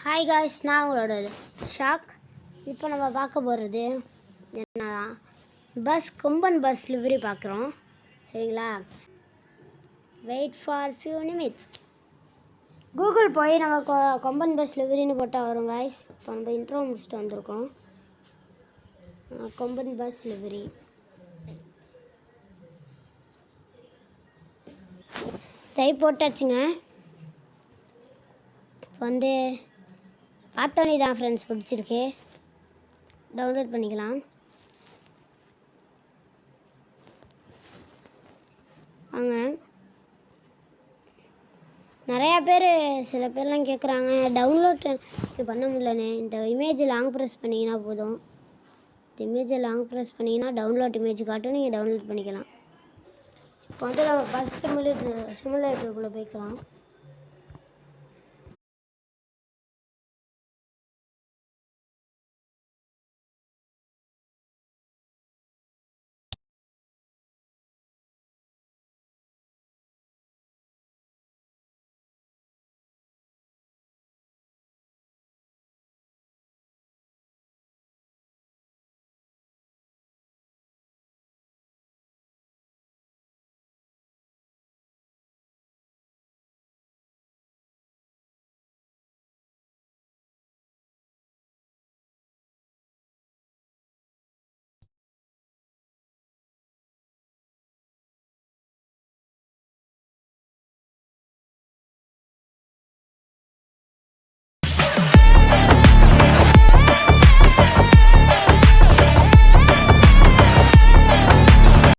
Hi guys, நான் உங்களோட shock. இப்போ நம்ம பார்க்க போகிறது என்னன்னா கொம்பன் பஸ் லிவரி பார்க்குறோம். சரிங்களா? Wait for few minutes. Google போய் நம்ம கொம்பன் பஸ் லிவரின்னு போட்டால் வரும் காய்ஸ். இப்போ நம்ம இன்ட்ரோ முடிச்சுட்டு வந்திருக்கோம். கொம்பன் பஸ் லிவரி டைப் போட்டாச்சுங்க. இப்போ வந்து பார்த்தோன்னே தான் ஃப்ரெண்ட்ஸ் பிடிச்சிருக்கு. டவுன்லோட் பண்ணிக்கலாம். வாங்க. சில பேர்லாம் கேட்குறாங்க, டவுன்லோட் இது பண்ண முடியலண்ணே. இந்த இமேஜை லாங் ப்ரெஸ் பண்ணிங்கன்னா போதும். இந்த இமேஜை லாங் ப்ரெஸ் பண்ணிங்கன்னா டவுன்லோட் இமேஜ் காட்டும், நீங்கள் டவுன்லோட் பண்ணிக்கலாம். இப்போ வந்து நம்ம பஸ் சிமுலேட்டருக்குள்ளே போய்க்கலாம்.